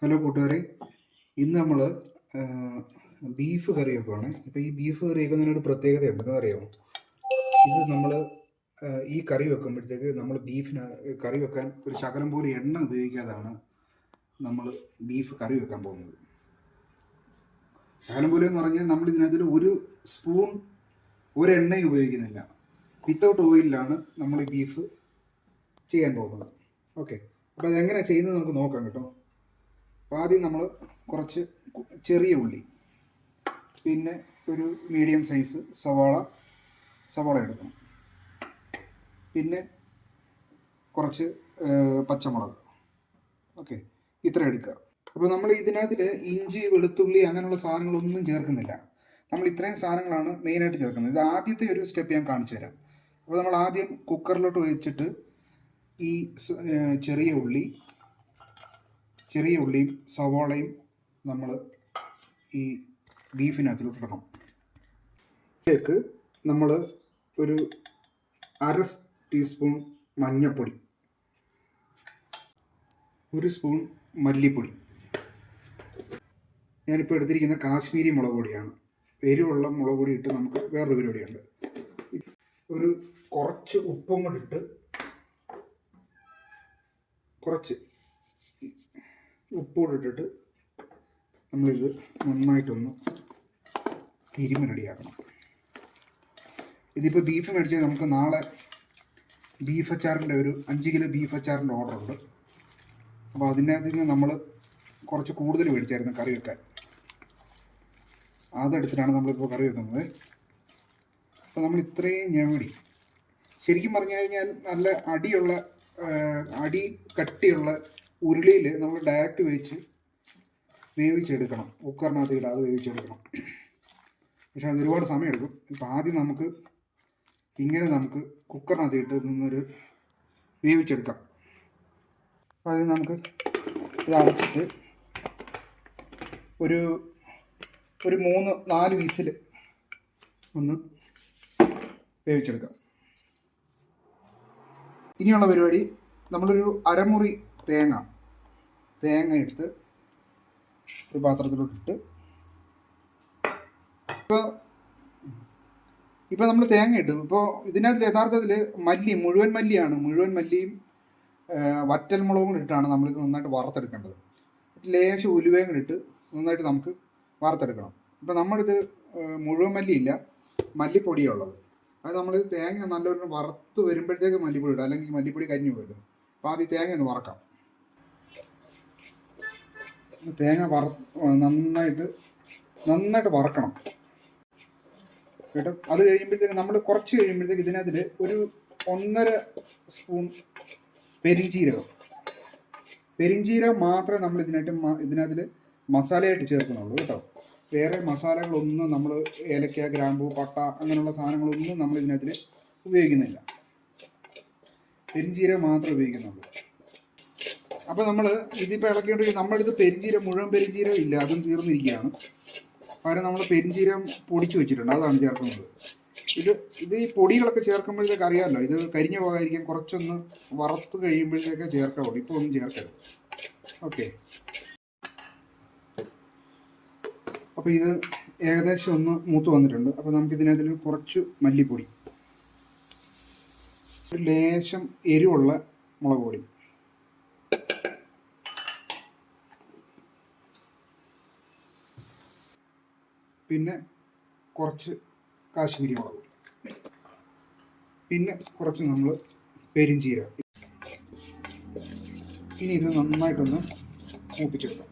Hello കൂട്ടുകാരെ, ഇന്ന് നമ്മൾ ബീഫ് കറി വെക്കുവാണ്. ഇപ്പോൾ ഈ ബീഫ് കറി വെക്കുന്നതിനൊരു പ്രത്യേകതയുണ്ട്, എന്താ അറിയാമോ? ഇത് നമ്മൾ ഈ കറി വെക്കുമ്പോഴത്തേക്ക് നമ്മൾ കറി വെക്കാൻ ഒരു ശകലം പോലും എണ്ണ ഉപയോഗിക്കാതാണ് നമ്മൾ ബീഫ് കറി വെക്കാൻ പോകുന്നത്. ശകലം പോലും എന്ന് പറഞ്ഞാൽ നമ്മൾ ഇതിനകത്തിൽ ഒരു സ്പൂൺ ഒരു എണ്ണയും ഉപയോഗിക്കുന്നില്ല. വിത്തൗട്ട് ഓയിലാണ് നമ്മൾ ഈ ബീഫ് ചെയ്യാൻ പോകുന്നത്. ഓക്കെ, അപ്പോൾ അതെങ്ങനെയാണ് ചെയ്യുന്നത് നമുക്ക് നോക്കാം കേട്ടോ. അപ്പോൾ ആദ്യം നമ്മൾ കുറച്ച് ചെറിയ ഉള്ളി, പിന്നെ ഒരു മീഡിയം സൈസ് സവാള എടുക്കണം. പിന്നെ കുറച്ച് പച്ചമുളക്. ഓക്കെ, ഇത്ര എടുക്കുക. അപ്പോൾ നമ്മൾ ഇതിനകത്തിൽ ഇഞ്ചി, വെളുത്തുള്ളി അങ്ങനെയുള്ള സാധനങ്ങളൊന്നും ചേർക്കുന്നില്ല. നമ്മൾ ഇത്രയും സാധനങ്ങളാണ് മെയിനായിട്ട് ചേർക്കുന്നത്. ഇത് ആദ്യത്തെ ഒരു സ്റ്റെപ്പ് ഞാൻ കാണിച്ചു തരാം. അപ്പോൾ നമ്മൾ ആദ്യം കുക്കറിലോട്ട് വെച്ചിട്ട് ഈ ചെറിയ ഉള്ളിയും സവാളയും നമ്മൾ ഈ ബീഫിനകത്തിലോട്ട് ഇടണം. ഇതിലേക്ക് നമ്മൾ ഒരു 1/2 ടീസ്പൂൺ മഞ്ഞൾപ്പൊടി, 1 സ്പൂൺ മല്ലിപ്പൊടി. ഞാനിപ്പോൾ എടുത്തിരിക്കുന്ന കാശ്മീരി മുളക് പൊടിയാണ്. എരിവുള്ള മുളക് പൊടി ഇട്ട് നമുക്ക് വേറൊരു പരിപാടിയുണ്ട്. ഒരു കുറച്ച് ഉപ്പും കൂടി ഇട്ട് കുറച്ച് ഉപ്പൂടെ ഇട്ടിട്ട് നമ്മളിത് നന്നായിട്ടൊന്ന് തിരുമ്മി റെഡിയാക്കണം. ഇതിപ്പോൾ ബീഫ് മേടിച്ചാൽ നമുക്ക് നാളെ ബീഫ് അച്ചാറിൻ്റെ ഒരു 5 കിലോ ബീഫ് അച്ചാറിൻ്റെ ഓർഡറുണ്ട്. അപ്പോൾ അതിനകത്ത് നിന്ന് നമ്മൾ കുറച്ച് കൂടുതൽ മേടിച്ചായിരുന്നു കറി വെക്കാൻ. അതെടുത്തിട്ടാണ് നമ്മളിപ്പോൾ കറി വെക്കുന്നത്. അപ്പോൾ നമ്മൾ ഇത്രയും ഞെവടി, ശരിക്കും പറഞ്ഞു കഴിഞ്ഞാൽ നല്ല അടി കട്ടിയുള്ള ഉരുളിയിൽ നമ്മൾ ഡയറക്റ്റ് വേവിച്ചെടുക്കണം. കുക്കറിനകത്ത് ഇടാതെ വേവിച്ചെടുക്കണം. പക്ഷെ അത് ഒരുപാട് സമയമെടുക്കും. ഇപ്പം ആദ്യം നമുക്ക് കുക്കറിനകത്ത് ഇട്ട് നിന്നൊരു വേവിച്ചെടുക്കാം. അപ്പോൾ അത് നമുക്ക് ഇത് അടച്ചിട്ട് ഒരു 3-4 വിസിൽ ഒന്ന് വേവിച്ചെടുക്കാം. ഇനിയുള്ള പരിപാടി, നമ്മളൊരു അരമുറി തേങ്ങ എടുത്ത് ഒരു പാത്രത്തിലോട്ടിട്ട്, ഇപ്പോൾ നമ്മൾ തേങ്ങ ഇട്ടു. ഇപ്പോൾ ഇതിനകത്ത് യഥാർത്ഥത്തിൽ മുഴുവൻ മല്ലിയും വറ്റൽമുളകും കൂടി ഇട്ടാണ് നമ്മളിത് നന്നായിട്ട് വറുത്തെടുക്കേണ്ടത്. ലേശം ഉലുവയും കൂടി ഇട്ട് നന്നായിട്ട് നമുക്ക് വറുത്തെടുക്കണം. ഇപ്പോൾ നമ്മളിത് മുഴുവൻ മല്ലിയില്ല, മല്ലിപ്പൊടിയുള്ളത്. അത് നമ്മൾ തേങ്ങ നല്ലൊരു വറുത്ത് വരുമ്പോഴത്തേക്ക് മല്ലിപ്പൊടി ഇടുക, അല്ലെങ്കിൽ മല്ലിപ്പൊടി കരിഞ്ഞു പോയത്. അപ്പോൾ ആദ്യം തേങ്ങ ഒന്ന് വറക്കാം. തേങ്ങ നന്നായിട്ട് വറക്കണം കേട്ടോ. അത് കഴിയുമ്പോഴത്തേക്ക് നമ്മൾ കുറച്ച് കഴിയുമ്പോഴത്തേക്ക് ഇതിനകത്തിൽ ഒരു 1.5 സ്പൂൺ പെരിഞ്ചീരകം മാത്രമേ നമ്മൾ ഇതിനകത്തിൽ മസാലയായിട്ട് ചേർക്കുന്നുള്ളൂ കേട്ടോ. വേറെ മസാലകളൊന്നും നമ്മൾ ഏലക്ക, ഗ്രാമ്പൂ, പട്ട അങ്ങനെയുള്ള സാധനങ്ങളൊന്നും നമ്മൾ ഇതിനകത്തിൽ ഉപയോഗിക്കുന്നില്ല. പെരിഞ്ചീരകം മാത്രമേ ഉപയോഗിക്കുന്നുള്ളൂ. അപ്പോൾ നമ്മൾ ഇതിപ്പോൾ ഇളക്കിയിട്ട് നമ്മുടെ മുഴുവൻ പെരിഞ്ചീരകം ഇല്ല, അതും തീർന്നിരിക്കുകയാണ്. പകരം നമ്മൾ പെരിഞ്ചീരകം പൊടിച്ചു വെച്ചിട്ടുണ്ട്, അതാണ് ചേർക്കുന്നത്. ഇത് ഈ പൊടികളൊക്കെ ചേർക്കുമ്പോഴത്തേക്ക് അറിയാമല്ലോ, ഇത് കരിഞ്ഞു പോകാതിരിക്കാൻ കുറച്ചൊന്ന് വറുത്ത് കഴിയുമ്പോഴത്തേക്ക് ചേർക്കാവുള്ളൂ. ഇപ്പോൾ ഒന്നും ചേർക്കരുത്. ഓക്കെ, അപ്പോൾ ഇത് ഏകദേശം ഒന്ന് മൂത്ത് വന്നിട്ടുണ്ട്. അപ്പോൾ നമുക്കിതിനകത്തിൽ കുറച്ച് മല്ലിപ്പൊടി, ഒരു ലേശം എരിവുള്ള മുളക് പൊടി, പിന്നെ കുറച്ച് കാശ്മീരി മുളക് പൊടി, പിന്നെ കുറച്ച് നമ്മൾ പെരിഞ്ചീരകം. ഇനി ഇത് നന്നായിട്ടൊന്ന് മൂപ്പിച്ചെടുക്കാം.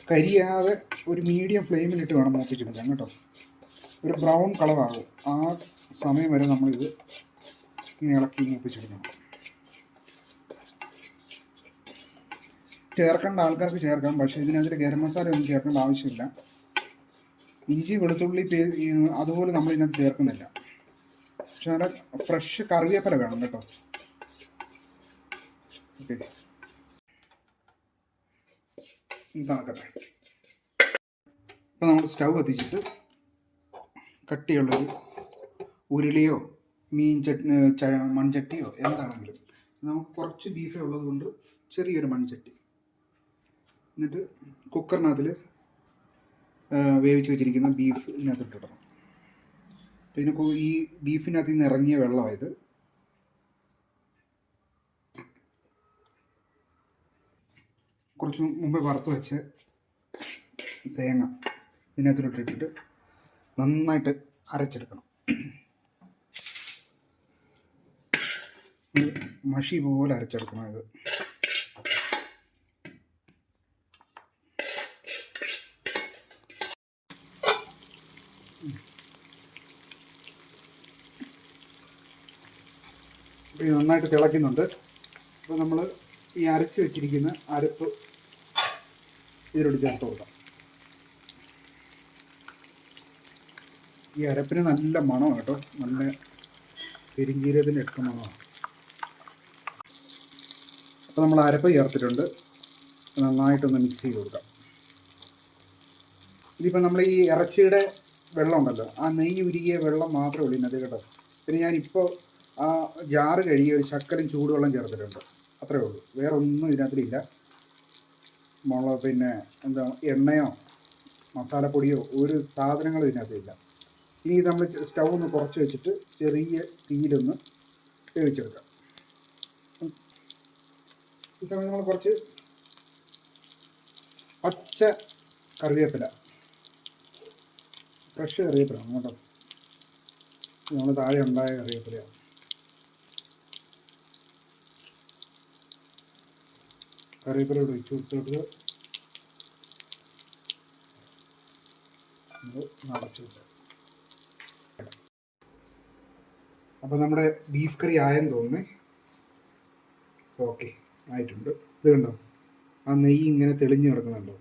കരിയാതെ ഒരു മീഡിയം ഫ്ലെയിമിലിട്ട് വേണം മൂപ്പിച്ചെടുക്കാൻ കേട്ടോ. ഒരു ബ്രൗൺ കളറാകും, ആ സമയം വരെ നമ്മളിത് ഇങ്ങനെ ഇളക്കി മൂപ്പിച്ചെടുക്കണം. ചേർക്കേണ്ട ആൾക്കാർക്ക് ചേർക്കാം, പക്ഷേ ഇതിനകത്ത് ഗരം മസാല ഒന്നും ചേർക്കേണ്ട ആവശ്യമില്ല. ഇഞ്ചി, വെളുത്തുള്ളി അതുപോലെ നമ്മൾ ഇതിനകത്ത് ചേർക്കുന്നില്ല. പക്ഷെ നല്ല ഫ്രഷ് കറിവേപ്പില വേണം കേട്ടോ. ഓക്കെ, തണുക്കട്ടെ. ഇപ്പം നമ്മൾ സ്റ്റൗ കത്തിച്ചിട്ട് കട്ടിയുള്ളൊരു ഉരുളിയോ മൺചട്ടിയോ എന്താണെങ്കിലും നമുക്ക് കുറച്ച് ബീഫേ ഉള്ളത് കൊണ്ട് ചെറിയൊരു മൺചട്ടി, എന്നിട്ട് കുക്കറിനകത്തിൽ വേവിച്ച് വെച്ചിരിക്കുന്ന ബീഫ് ഇതിനകത്ത് ഇട്ടിടണം. പിന്നെ ഈ ബീഫിനകത്ത് നിന്ന് ഇറങ്ങിയ വെള്ളമായത്. കുറച്ച് മുമ്പേ വറുത്ത് വെച്ച് തേങ്ങ ഇതിനകത്തോട്ടിട്ടിട്ട് നന്നായിട്ട് അരച്ചെടുക്കണം. മഷി പോലെ അരച്ചെടുക്കണം ഇത്. ഇത് നന്നായിട്ട് തിളയ്ക്കുന്നുണ്ട്. അപ്പോൾ നമ്മൾ ഈ അരച്ച് വെച്ചിരിക്കുന്ന അരപ്പ് ഇതിലോട്ട് ചേർത്ത് കൊടുക്കാം. ഈ അരപ്പിന് നല്ല മണമാണ് കേട്ടോ, നല്ല പെരിഞ്ജീരകത്തിൻ്റെ ഒക്കെ മണമാണ്. അപ്പോൾ നമ്മൾ അരപ്പ് ചേർത്തിട്ടുണ്ട്, നന്നായിട്ടൊന്ന് മിക്സ് ചെയ്ത് കൊടുക്കാം. ഇതിപ്പോൾ നമ്മൾ ഈ ഇറച്ചിയുടെ വെള്ളം ഉണ്ടല്ലോ, ആ നെയ്യ് ഉരുകിയ വെള്ളം മാത്രമേ ഉള്ളൂ ഇതിനകത്ത് കേട്ടോ. പിന്നെ ഞാനിപ്പോൾ ആ ജാറ് കഴുകി ഒരു ശക്കലും ചൂടുവെള്ളം ചേർത്തിട്ടുണ്ട്, അത്രേ ഉള്ളൂ. വേറെ ഒന്നും ഇതിനകത്തിലില്ല. പിന്നെ എന്താ എണ്ണയോ മസാലപ്പൊടിയോ ഒരു സാധനങ്ങളും ഇതിനകത്തില്ല. ഇനി നമ്മൾ സ്റ്റൗ ഒന്ന് കുറച്ച് വെച്ചിട്ട് ചെറിയ തീയിലൊന്ന് വേവിച്ചെടുക്കാം. ഈ സമയം നമ്മൾ കുറച്ച് പച്ച കറിവേപ്പില, ഫ്രഷ് കറിവേപ്പില കേട്ടോ, നമ്മൾ താഴെ ഉണ്ടായ കറിവേപ്പിലയാണ്. കറിവേപ്പില ഒഴിച്ച് കൊടുത്തിട്ട് നടച്ചു വെച്ചാൽ. അപ്പോൾ നമ്മുടെ ബീഫ് കറി ആയെന്ന് തോന്നുന്നേ. ഓക്കെ, ആയിട്ടുണ്ട്. ഇത് കണ്ടോ, ആ നെയ്യ് ഇങ്ങനെ തെളിഞ്ഞ് കിടക്കുന്നുണ്ടോ?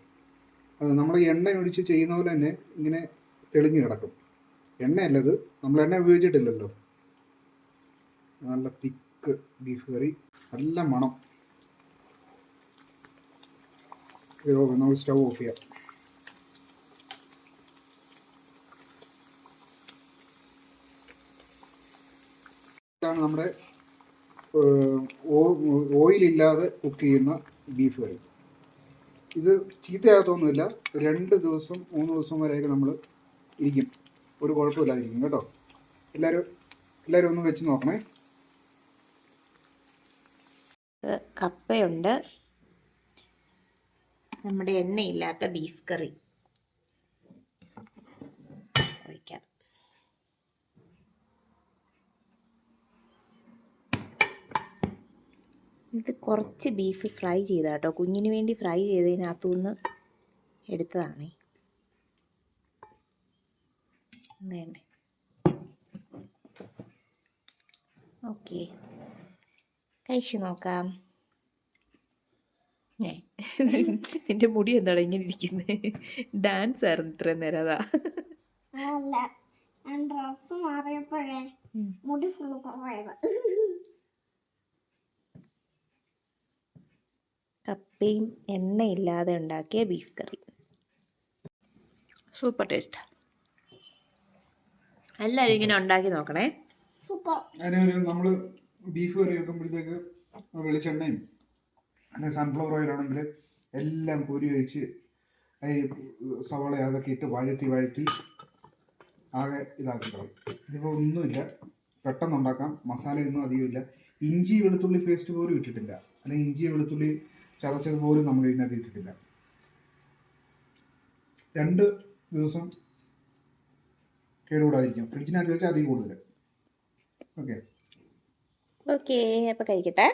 അത് നമ്മൾ എണ്ണ ഒഴിച്ച് ചെയ്യുന്ന പോലെ തന്നെ ഇങ്ങനെ തെളിഞ്ഞ് കിടക്കും. എണ്ണയല്ലത്, നമ്മൾ എണ്ണ ഉപയോഗിച്ചിട്ടില്ലല്ലോ. നല്ല തിക്ക് ബീഫ് കറി, നല്ല മണം. നമ്മൾ സ്റ്റൗ ഓഫ് ചെയ്യാം. ഇതാണ് നമ്മുടെ ഓയിലില്ലാതെ കുക്ക് ചെയ്യുന്ന ബീഫ് കറി. ഇത് ചീത്തയാകത്തൊന്നുമില്ല. 2 ദിവസം 3 ദിവസം വരെയൊക്കെ നമ്മൾ ഇരിക്കും, ഒരു കുഴപ്പമില്ലാതിരിക്കും കേട്ടോ. എല്ലാവരും ഒന്ന് വെച്ച് നോക്കണേ. കപ്പയുണ്ട്, നമ്മുടെ എണ്ണയില്ലാത്ത ബീഫ് കറി ഒഴിക്കാം. ഇത് കുറച്ച് ബീഫ് ഫ്രൈ ചെയ്ത കേട്ടോ, കുഞ്ഞിന് വേണ്ടി ഫ്രൈ ചെയ്തതിനകത്തുനിന്ന് എടുത്തതാണേ. വേണ്ടേ? ഓക്കെ, കഴിച്ചു നോക്കാം. നിന്റെ മുടി എന്താണ് ഇങ്ങനെ ഇരിക്കുന്നത്? ഡാൻസ് ആയിരുന്നു ഇത്രയും നേരം, അതാ. ഡ്രസ് മാറിയപ്പോഴേ മുടി ഫുള്ള് പോയത്. കപ്പയും എണ്ണയില്ലാതെ ഉണ്ടാക്കിയ ബീഫ് കറി, സൂപ്പർ ടേസ്റ്റ്. എല്ലാവരും ഇങ്ങനെ ഉണ്ടാക്കി നോക്കണേ. അതിനൊരു നമ്മൾ ബീഫ് കറി വെക്കുമ്പോഴത്തേക്ക് വെളിച്ചെണ്ണയും അല്ലെങ്കിൽ സൺഫ്ലവർ ഓയിലാണെങ്കിൽ എല്ലാം കോരി ഒഴിച്ച് സവാള അതൊക്കെ ഇട്ട് വഴറ്റി ആകെ ഇതാക്കി കളയും. ഇതിപ്പോൾ ഒന്നുമില്ല, പെട്ടെന്ന് ഉണ്ടാക്കാം. മസാലയൊന്നും അധികമില്ല. ഇഞ്ചി വെളുത്തുള്ളി പേസ്റ്റ് പോലും ഇട്ടിട്ടില്ല, അല്ലെങ്കിൽ ഇഞ്ചി വെളുത്തുള്ളി ചതച്ചത് പോലും നമ്മൾ ഇതിനകത്ത് ഇട്ടിട്ടില്ല. 2 ദിവസം കേടുകൂടാതിരിക്കും. ഫ്രിഡ്ജിനകത്ത് വെച്ചാൽ അതിൽ കൂടുതൽ. ഓക്കെ, അപ്പോൾ കഴിക്കട്ടെ.